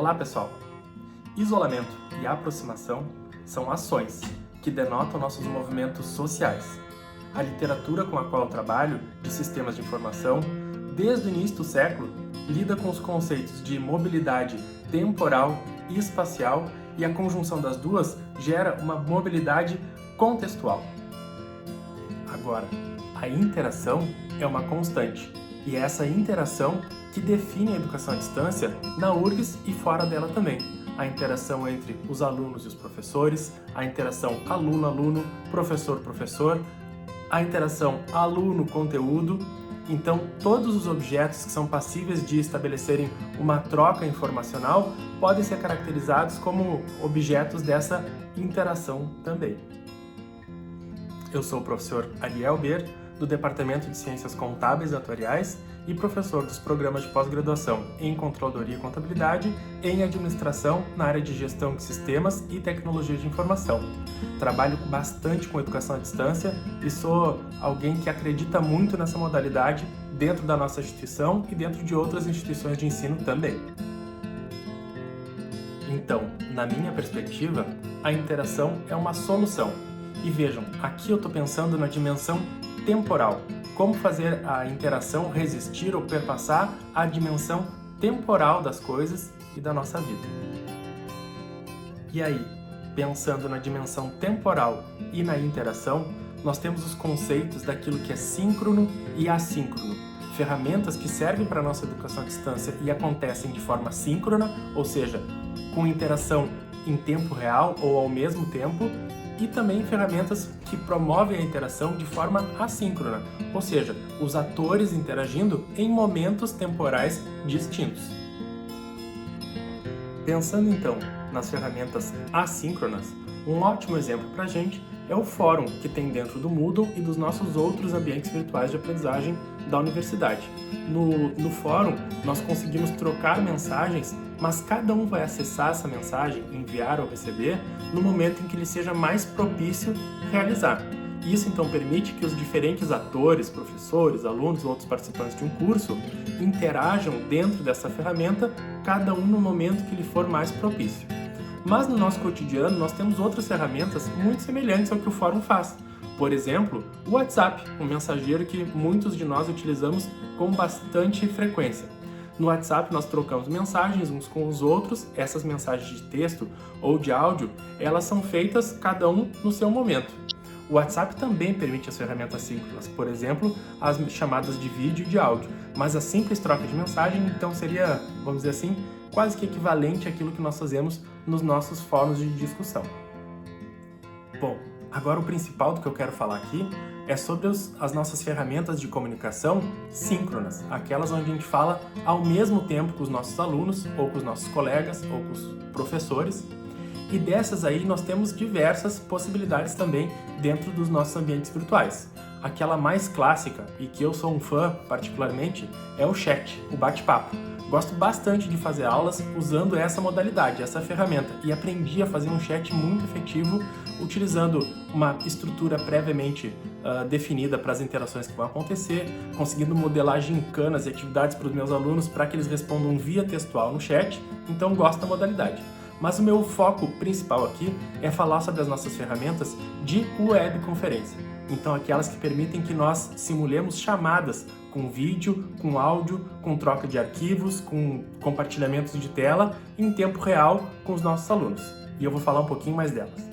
Olá pessoal! Isolamento e aproximação são ações que denotam nossos movimentos sociais. A literatura com a qual eu trabalho, de sistemas de informação, desde o início do século, lida com os conceitos de mobilidade temporal e espacial, e a conjunção das duas gera uma mobilidade contextual. Agora, a interação é uma constante, e é essa interação que define a educação à distância na URGS e fora dela também. A interação entre os alunos e os professores, a interação aluno-aluno, professor-professor, a interação aluno-conteúdo. Então, todos os objetos que são passíveis de estabelecerem uma troca informacional podem ser caracterizados como objetos dessa interação também. Eu sou o professor Ariel Ber, do Departamento de Ciências Contábeis e Atuariais e professor dos programas de pós-graduação em Controladoria e Contabilidade e em Administração na área de Gestão de Sistemas e Tecnologia de Informação. Trabalho bastante com educação à distância e sou alguém que acredita muito nessa modalidade dentro da nossa instituição e dentro de outras instituições de ensino também. Então, na minha perspectiva, a interação é uma solução. E vejam, aqui eu estou pensando na dimensão temporal. Como fazer a interação resistir ou perpassar a dimensão temporal das coisas e da nossa vida. E aí, pensando na dimensão temporal e na interação, nós temos os conceitos daquilo que é síncrono e assíncrono. Ferramentas que servem para a nossa educação à distância e acontecem de forma síncrona, ou seja, com interação em tempo real ou ao mesmo tempo, e também ferramentas que promovem a interação de forma assíncrona, ou seja, os atores interagindo em momentos temporais distintos. Pensando então nas ferramentas assíncronas, um ótimo exemplo para a gente é o fórum que tem dentro do Moodle e dos nossos outros ambientes virtuais de aprendizagem da universidade. No fórum, nós conseguimos trocar mensagens, mas cada um vai acessar essa mensagem, enviar ou receber, no momento em que lhe seja mais propício realizar. Isso então permite que os diferentes atores, professores, alunos ou outros participantes de um curso interajam dentro dessa ferramenta, cada um no momento que lhe for mais propício. Mas no nosso cotidiano nós temos outras ferramentas muito semelhantes ao que o fórum faz. Por exemplo, o WhatsApp, um mensageiro que muitos de nós utilizamos com bastante frequência. No WhatsApp nós trocamos mensagens uns com os outros, essas mensagens de texto ou de áudio, elas são feitas cada um no seu momento. O WhatsApp também permite as ferramentas síncronas, por exemplo, as chamadas de vídeo e de áudio, mas a simples troca de mensagem então seria, vamos dizer assim, quase que equivalente àquilo que nós fazemos nos nossos fóruns de discussão. Bom, agora o principal do que eu quero falar aqui é sobre as nossas ferramentas de comunicação síncronas, aquelas onde a gente fala ao mesmo tempo com os nossos alunos, ou com os nossos colegas, ou com os professores. E dessas aí nós temos diversas possibilidades também dentro dos nossos ambientes virtuais. Aquela mais clássica, e que eu sou um fã particularmente, é o chat, o bate-papo. Gosto bastante de fazer aulas usando essa modalidade, essa ferramenta, e aprendi a fazer um chat muito efetivo utilizando uma estrutura previamente definida para as interações que vão acontecer, conseguindo modelar gincanas e atividades para os meus alunos para que eles respondam via textual no chat, então gosto da modalidade. Mas o meu foco principal aqui é falar sobre as nossas ferramentas de webconferência. Então, aquelas que permitem que nós simulemos chamadas com vídeo, com áudio, com troca de arquivos, com compartilhamentos de tela em tempo real com os nossos alunos. E eu vou falar um pouquinho mais delas.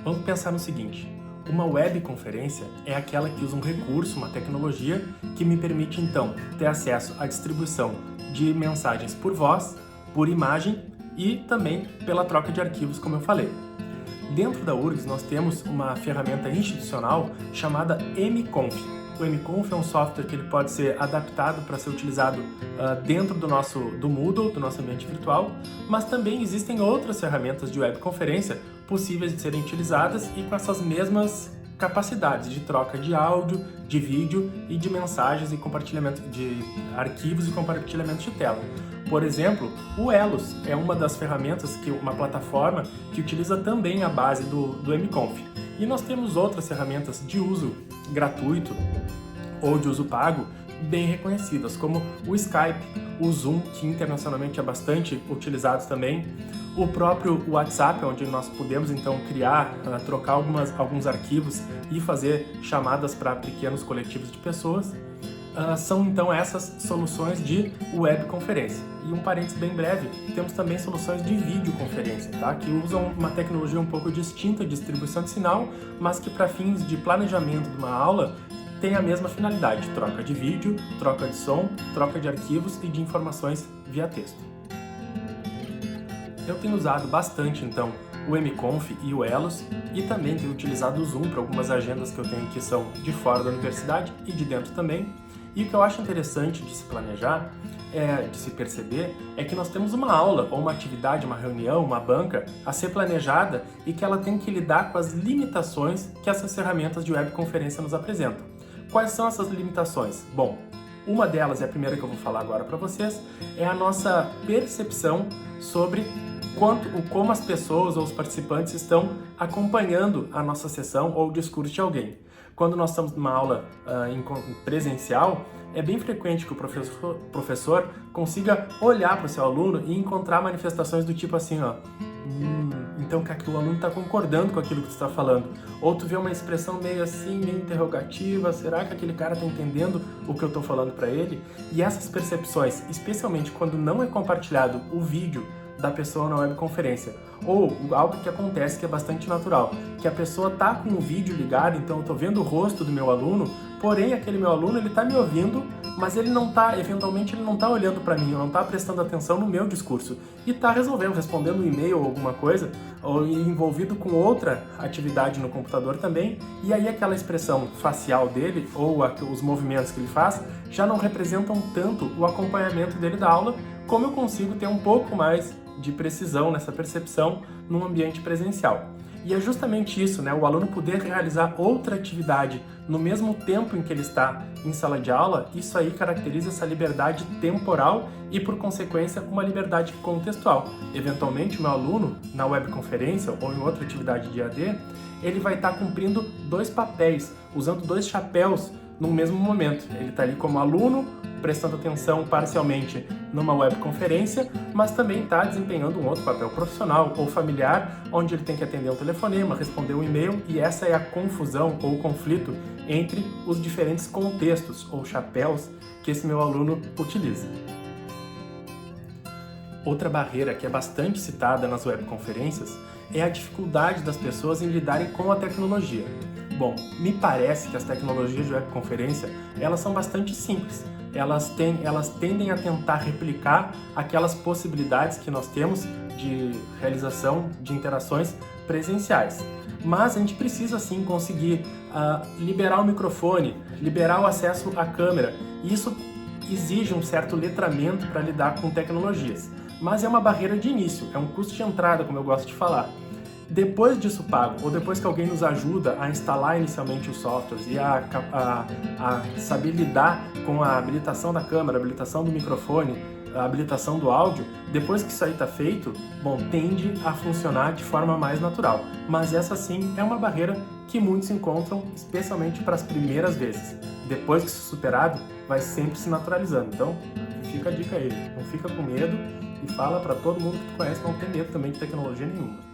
Vamos pensar no seguinte: uma webconferência é aquela que usa um recurso, uma tecnologia, que me permite então ter acesso à distribuição de mensagens por voz, por imagem e também pela troca de arquivos, como eu falei. Dentro da URGS nós temos uma ferramenta institucional chamada mConf. O mConf é um software que ele pode ser adaptado para ser utilizado dentro do Moodle, do nosso ambiente virtual, mas também existem outras ferramentas de webconferência possíveis de serem utilizadas e com essas mesmas capacidades de troca de áudio, de vídeo e de mensagens e compartilhamento de arquivos e compartilhamento de tela. Por exemplo, o Elos é uma das ferramentas, uma plataforma que utiliza também a base do mConf. E nós temos outras ferramentas de uso gratuito ou de uso pago bem reconhecidas, como o Skype, o Zoom, que internacionalmente é bastante utilizado também, o próprio WhatsApp, onde nós podemos então criar, trocar alguns arquivos e fazer chamadas para pequenos coletivos de pessoas. São então essas soluções de webconferência. E um parênteses bem breve, temos também soluções de videoconferência, tá? Que usam uma tecnologia um pouco distinta de distribuição de sinal, mas que para fins de planejamento de uma aula tem a mesma finalidade: troca de vídeo, troca de som, troca de arquivos e de informações via texto. Eu tenho usado bastante então o mConf e o Elos, e também tenho utilizado o Zoom para algumas agendas que eu tenho que são de fora da universidade e de dentro também. E o que eu acho interessante de se planejar, de se perceber, é que nós temos uma aula, ou uma atividade, uma reunião, uma banca a ser planejada e que ela tem que lidar com as limitações que essas ferramentas de webconferência nos apresentam. Quais são essas limitações? Bom, uma delas, e a primeira que eu vou falar agora para vocês, é a nossa percepção sobre como as pessoas ou os participantes estão acompanhando a nossa sessão ou o discurso de alguém. Quando nós estamos numa aula presencial, é bem frequente que o professor consiga olhar para o seu aluno e encontrar manifestações do tipo assim, ó, então que o aluno está concordando com aquilo que tu está falando. Ou tu vê uma expressão meio assim, meio interrogativa, será que aquele cara está entendendo o que eu estou falando para ele? E essas percepções, especialmente quando não é compartilhado o vídeo da pessoa na webconferência, ou algo que acontece que é bastante natural, que a pessoa tá com o vídeo ligado, então eu tô vendo o rosto do meu aluno, porém aquele meu aluno ele tá me ouvindo, mas ele não tá, eventualmente ele não tá olhando para mim, não tá prestando atenção no meu discurso e tá respondendo um e-mail ou alguma coisa, ou envolvido com outra atividade no computador também, e aí aquela expressão facial dele ou os movimentos que ele faz já não representam tanto o acompanhamento dele da aula, como eu consigo ter um pouco mais de precisão nessa percepção num ambiente presencial. E é justamente isso, né? O aluno poder realizar outra atividade no mesmo tempo em que ele está em sala de aula, isso aí caracteriza essa liberdade temporal e, por consequência, uma liberdade contextual. Eventualmente, o meu aluno, na webconferência ou em outra atividade de EAD, ele vai estar cumprindo dois papéis, usando dois chapéus no mesmo momento. Ele está ali como aluno, prestando atenção parcialmente numa webconferência, mas também está desempenhando um outro papel profissional ou familiar, onde ele tem que atender um telefonema, responder um e-mail, e essa é a confusão ou o conflito entre os diferentes contextos ou chapéus que esse meu aluno utiliza. Outra barreira que é bastante citada nas webconferências é a dificuldade das pessoas em lidarem com a tecnologia. Bom, me parece que as tecnologias de webconferência, elas são bastante simples. Elas tendem a tentar replicar aquelas possibilidades que nós temos de realização de interações presenciais. Mas a gente precisa sim conseguir liberar o microfone, liberar o acesso à câmera. E isso exige um certo letramento para lidar com tecnologias. Mas é uma barreira de início, é um custo de entrada, como eu gosto de falar. Depois disso pago, ou depois que alguém nos ajuda a instalar inicialmente os softwares e a saber lidar com a habilitação da câmera, a habilitação do microfone, a habilitação do áudio, depois que isso aí está feito, bom, tende a funcionar de forma mais natural. Mas essa sim é uma barreira que muitos encontram, especialmente para as primeiras vezes. Depois que isso superado, vai sempre se naturalizando. Então, fica a dica aí, não fica com medo e fala para todo mundo que tu conhece não ter medo também de tecnologia nenhuma.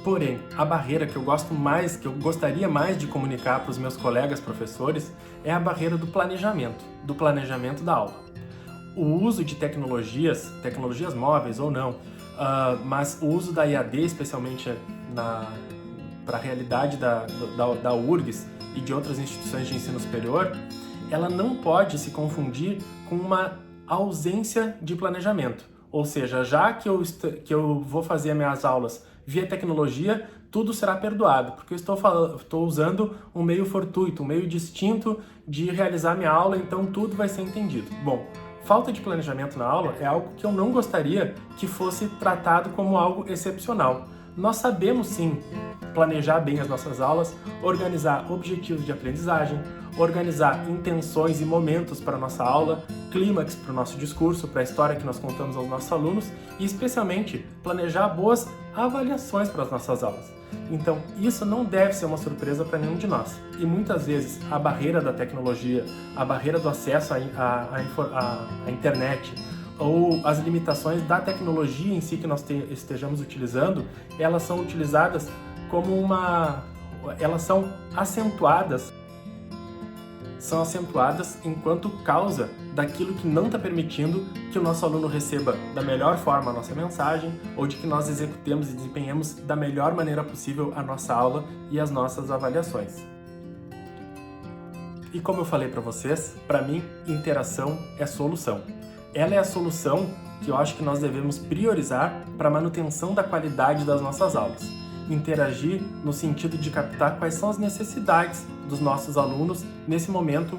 Porém, a barreira que eu gostaria mais de comunicar para os meus colegas professores é a barreira do planejamento da aula. O uso de tecnologias móveis ou não, mas o uso da EAD, especialmente para a realidade da URGS e de outras instituições de ensino superior, ela não pode se confundir com uma ausência de planejamento. Ou seja, já que eu vou fazer minhas aulas via tecnologia, tudo será perdoado, porque eu estou usando um meio fortuito, um meio distinto de realizar minha aula, então tudo vai ser entendido. Bom, falta de planejamento na aula é algo que eu não gostaria que fosse tratado como algo excepcional. Nós sabemos sim planejar bem as nossas aulas, organizar objetivos de aprendizagem, organizar intenções e momentos para a nossa aula, clímax para o nosso discurso, para a história que nós contamos aos nossos alunos e, especialmente, planejar boas avaliações para as nossas aulas. Então, isso não deve ser uma surpresa para nenhum de nós. E muitas vezes a barreira da tecnologia, a barreira do acesso à internet, ou as limitações da tecnologia em si que nós estejamos utilizando, elas são utilizadas como elas são acentuadas enquanto causa daquilo que não está permitindo que o nosso aluno receba da melhor forma a nossa mensagem ou de que nós executemos e desempenhemos da melhor maneira possível a nossa aula e as nossas avaliações. E como eu falei para vocês, para mim, interação é solução. Ela é a solução que eu acho que nós devemos priorizar para a manutenção da qualidade das nossas aulas. Interagir no sentido de captar quais são as necessidades dos nossos alunos nesse momento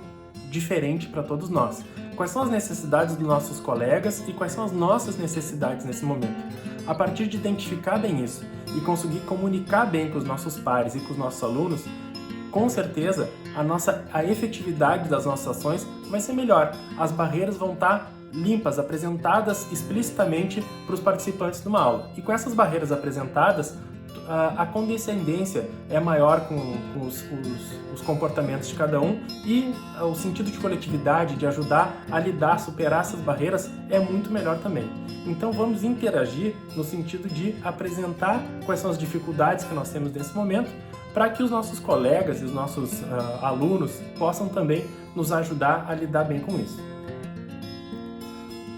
diferente para todos nós. Quais são as necessidades dos nossos colegas e quais são as nossas necessidades nesse momento. A partir de identificar bem isso e conseguir comunicar bem com os nossos pares e com os nossos alunos, com certeza a efetividade das nossas ações vai ser melhor. As barreiras vão estar limpas, apresentadas explicitamente para os participantes de uma aula. E com essas barreiras apresentadas, a condescendência é maior com os comportamentos de cada um e o sentido de coletividade, de ajudar a lidar, superar essas barreiras é muito melhor também. Então vamos interagir no sentido de apresentar quais são as dificuldades que nós temos nesse momento para que os nossos colegas e os nossos alunos possam também nos ajudar a lidar bem com isso.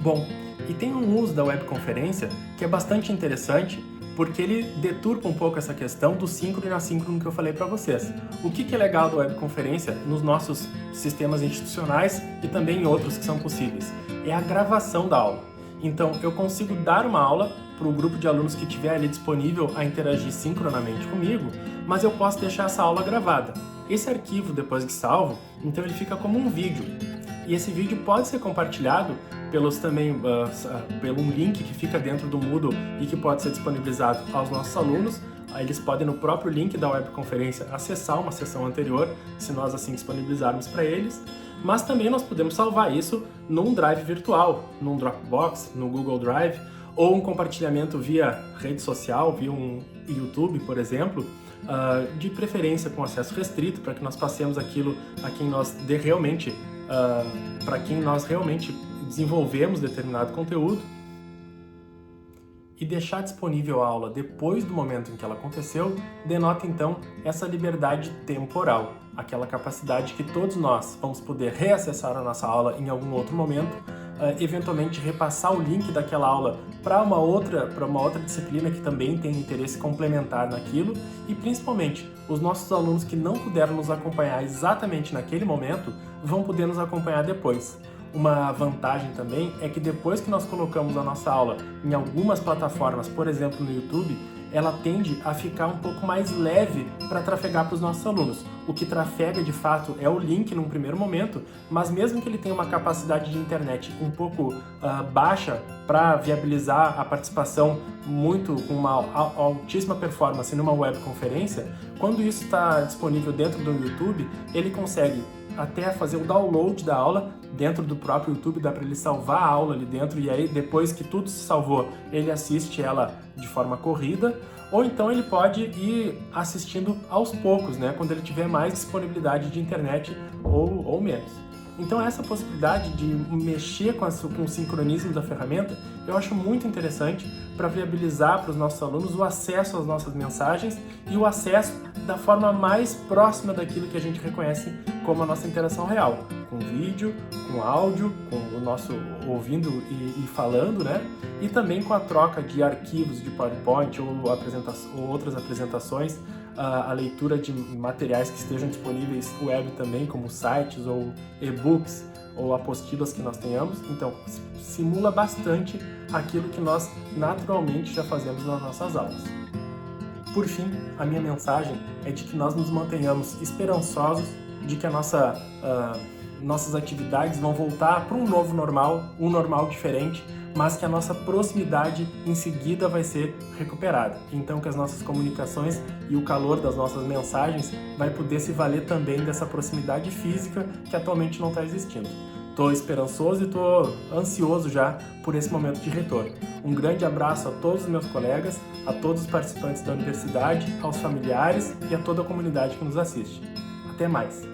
Bom, e tem um uso da webconferência que é bastante interessante porque ele deturpa um pouco essa questão do síncrono e assíncrono que eu falei para vocês. O que é legal da webconferência nos nossos sistemas institucionais e também em outros que são possíveis? É a gravação da aula. Então, eu consigo dar uma aula para o grupo de alunos que estiver ali disponível a interagir sincronamente comigo, mas eu posso deixar essa aula gravada. Esse arquivo, depois que salvo, então ele fica como um vídeo. E esse vídeo pode ser compartilhado pelo um link que fica dentro do Moodle e que pode ser disponibilizado aos nossos alunos. Eles podem, no próprio link da webconferência, acessar uma sessão anterior, se nós assim disponibilizarmos para eles. Mas também nós podemos salvar isso num drive virtual, num Dropbox, no Google Drive, ou um compartilhamento via rede social, via um YouTube, por exemplo, de preferência com acesso restrito, para que nós passemos aquilo a quem nós realmente desenvolvemos determinado conteúdo. E deixar disponível a aula depois do momento em que ela aconteceu denota então essa liberdade temporal, aquela capacidade que todos nós vamos poder reacessar a nossa aula em algum outro momento, eventualmente repassar o link daquela aula para uma outra disciplina que também tem interesse complementar naquilo e principalmente os nossos alunos que não puderam nos acompanhar exatamente naquele momento vão poder nos acompanhar depois. Uma vantagem também é que depois que nós colocamos a nossa aula em algumas plataformas, por exemplo no YouTube, ela tende a ficar um pouco mais leve para trafegar para os nossos alunos. O que trafega de fato é o link num primeiro momento, mas mesmo que ele tenha uma capacidade de internet um pouco baixa para viabilizar a participação com uma altíssima performance numa webconferência, quando isso está disponível dentro do YouTube, ele consegue até fazer o download da aula dentro do próprio YouTube, dá para ele salvar a aula ali dentro e aí depois que tudo se salvou, ele assiste ela de forma corrida, ou então ele pode ir assistindo aos poucos, né, quando ele tiver mais disponibilidade de internet ou menos. Então essa possibilidade de mexer com o sincronismo da ferramenta, eu acho muito interessante para viabilizar para os nossos alunos o acesso às nossas mensagens e o acesso da forma mais próxima daquilo que a gente reconhece como a nossa interação real, com vídeo, com áudio, com o nosso ouvindo e falando, né? E também com a troca de arquivos de PowerPoint ou outras apresentações, a leitura de materiais que estejam disponíveis web também, como sites ou e-books ou apostilas que nós tenhamos. Então, simula bastante aquilo que nós naturalmente já fazemos nas nossas aulas. Por fim, a minha mensagem é de que nós nos mantenhamos esperançosos de que a nossas atividades vão voltar para um novo normal, um normal diferente, mas que a nossa proximidade em seguida vai ser recuperada. Então que as nossas comunicações e o calor das nossas mensagens vai poder se valer também dessa proximidade física que atualmente não está existindo. Estou esperançoso e estou ansioso já por esse momento de retorno. Um grande abraço a todos os meus colegas, a todos os participantes da universidade, aos familiares e a toda a comunidade que nos assiste. Até mais!